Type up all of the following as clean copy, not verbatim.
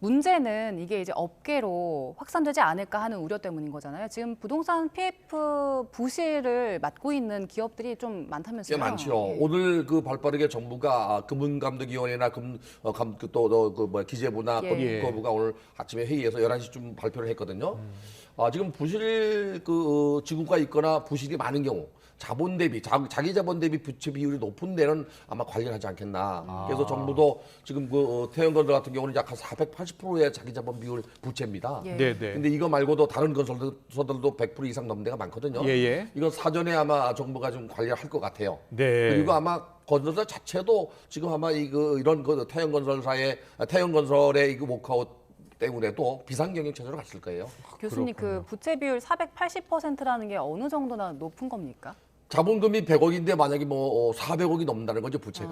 문제는 이게 이제 업계로 확산되지 않을까 하는 우려 때문인 거잖아요. 지금 부동산 PF 부실을 맡고 있는 기업들이 좀 많다면서요? 꽤 많죠. 예. 오늘 그 발빠르게 정부가 금융감독위원회나 기재부나 예. 법무부가 오늘 아침에 회의에서 11시쯤 발표를 했거든요. 지금 부실 지구가 있거나 부실이 많은 경우 자본 대비 자기 자본 대비 부채 비율이 높은 데는 아마 관리하지 않겠나. 그래서 정부도 지금 태형건설 같은 경우는 약 한 480%의 자기 자본 비율 부채입니다. 예. 네. 근데 이거 말고도 다른 건설사들도 100% 이상 넘는 데가 많거든요. 예. 이건 사전에 아마 정부가 좀 관리를 할 것 같아요. 네. 그리고 아마 건설사 자체도 지금 아마 이런 태형건설의 이거 워크아웃 때문에도 비상경영 체제로 갔을 거예요. 교수님 그 부채 비율 480%라는 게 어느 정도나 높은 겁니까? 자본금이 100억인데 만약에 400억이 넘는다는 거죠, 부채가.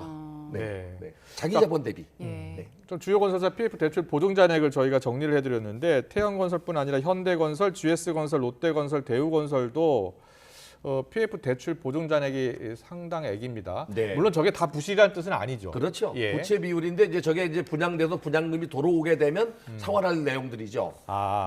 네. 자기 자본 대비. 예. 네. 좀 주요 건설사 PF 대출 보증 잔액을 저희가 정리를 해드렸는데 태형건설뿐 아니라 현대건설, GS건설, 롯데건설, 대우건설도 PF 대출 보증 잔액이 상당액입니다. 네. 물론 저게 다 부실이라는 뜻은 아니죠. 그렇죠. 예. 부채 비율인데 이제 저게 이제 분양돼서 분양금이 들어오게 되면 상환할 내용들이죠.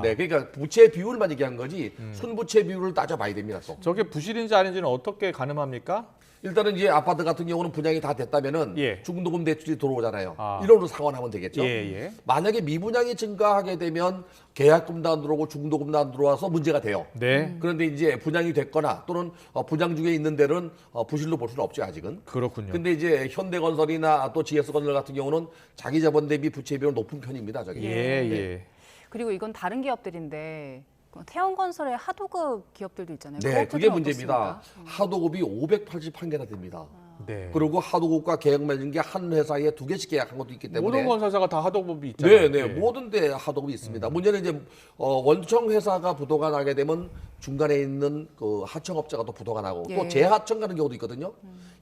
네, 그러니까 부채 비율만 얘기한 거지 순부채 비율을 따져봐야 됩니다. 또. 저게 부실인지 아닌지는 어떻게 가늠합니까? 일단은 이제 아파트 같은 경우는 분양이 다 됐다면은 예. 중도금 대출이 들어오잖아요. 아. 이론으로 상환하면 되겠죠. 예. 만약에 미분양이 증가하게 되면 계약금도 안 들어오고 중도금도 안 들어와서 문제가 돼요. 네. 그런데 이제 분양이 됐거나 또는 분양 중에 있는 데는 부실로 볼 수는 없죠, 아직은. 그렇군요. 근데 이제 현대건설이나 또 GS건설 같은 경우는 자기 자본 대비 부채 비율 높은 편입니다, 저게. 예. 그리고 이건 다른 기업들인데 태형건설의 하도급 기업들도 있잖아요. 네, 그게 업체들은 문제입니다. 어떻습니까? 하도급이 581개나 됩니다. 네. 그리고 하도급과 계약 맺은 게 한 회사에 2개씩 계약한 것도 있기 때문에 모든 건설사가 다 하도급이 있잖아요. 네, 예. 모든 데 하도급이 있습니다. 문제는 이제 원청 회사가 부도가 나게 되면 중간에 있는 그 하청업자가 또 부도가 나고 예. 또 재하청 가는 경우도 있거든요.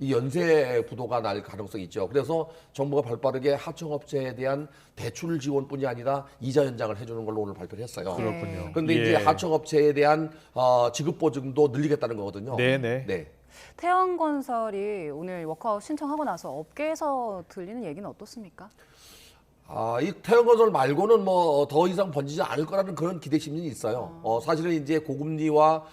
이 연쇄 부도가 날 가능성이 있죠. 그래서 정부가 발빠르게 하청업체에 대한 대출 지원뿐이 아니라 이자 연장을 해주는 걸로 오늘 발표를 했어요. 그렇군요. 그런데 예. 이제 하청업체에 대한 지급 보증도 늘리겠다는 거거든요. 네. 태형건설이 오늘 워크아웃 신청하고 나서 업계에서 들리는 얘기는 어떻습니까? 이 태형건설 말고는 뭐 더 이상 번지지 않을 거라는 그런 기대심이 있어요. 사실은 이제 고금리와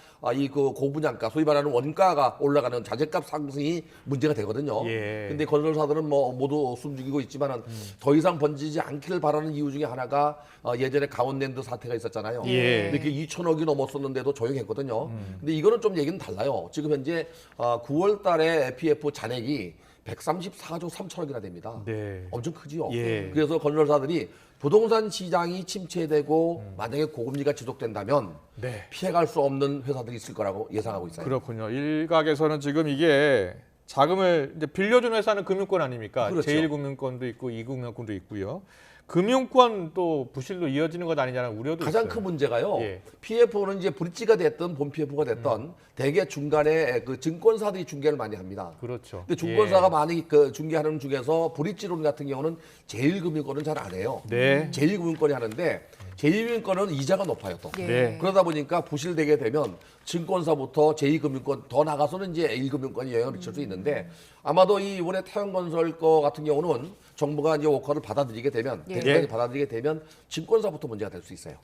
그 고분양가, 소위 말하는 원가가 올라가는 자재값 상승이 문제가 되거든요. 예. 근데 건설사들은 뭐 모두 숨죽이고 있지만은 더 이상 번지지 않기를 바라는 이유 중에 하나가 예전에 강원랜드 사태가 있었잖아요. 예. 근데 그게 2천억이 넘었었는데도 조용했거든요. 근데 이거는 좀 얘기는 달라요. 지금 현재 9월 달에 FF 잔액이 134조 3천억이나 됩니다. 네. 엄청 크지요. 예. 그래서 건설사들이 부동산 시장이 침체되고 만약에 고금리가 지속된다면 네. 피해갈 수 없는 회사들이 있을 거라고 예상하고 있어요. 그렇군요. 일각에서는 지금 이게 자금을 이제 빌려준 회사는 금융권 아닙니까? 그렇죠. 제1금융권도 있고 2금융권도 있고요. 금융권 또 부실로 이어지는 것 아니냐는 우려도 가장 있어요. 큰 문제가요. 예. PF는 이제 브릿지가 됐든 본 PF가 됐든 대개 중간에 그 증권사들이 중개를 많이 합니다. 그렇죠. 근데 증권사가 많이 그 중개하는 중에서 브릿지론 같은 경우는 제1금융권은 잘 안 해요. 네. 제1금융권이 하는데 제1금융권은 이자가 높아요 또. 예. 네. 그러다 보니까 부실되게 되면 증권사부터 제2금융권 더 나가서는 이제 1금융권이 영향을 미칠 수 있는데 아마도 이번에 태형건설 거 같은 경우는 정부가 이제 워커를 받아들이게 되면 예. 대중까지 받아들이게 되면 증권사부터 문제가 될 수 있어요.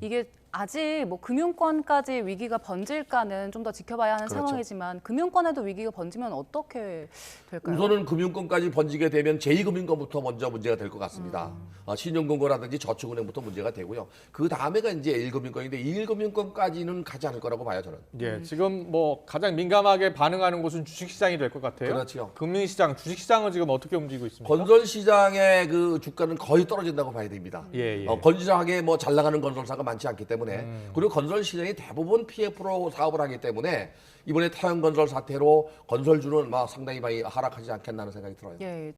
이게 아직 뭐 금융권까지 위기가 번질까는 좀 더 지켜봐야 하는 그렇죠. 상황이지만 금융권에도 위기가 번지면 어떻게 될까요? 우선은 금융권까지 번지게 되면 제2금융권부터 먼저 문제가 될 것 같습니다. 신용금고라든지 저축은행부터 문제가 되고요. 그 다음에가 이제 1금융권인데 1금융권까지는 가지 않을 거라고 봐요 저는. 예, 지금 뭐 가장 민감하게 반응하는 곳은 주식시장이 될 것 같아요. 그렇죠. 금융시장, 주식시장은 지금 어떻게 움직이고 있습니까? 건설 시장의 그 주가는 거의 떨어진다고 봐야 됩니다. 예. 건실하게 뭐 잘 나가는 건설사가 많지 않기 때문에 그리고 건설 시장이 대부분 PF로 사업을 하기 때문에 이번에 태형건설 사태로 건설주는 막 상당히 많이 하락하지 않겠나는 생각이 들어요. 예.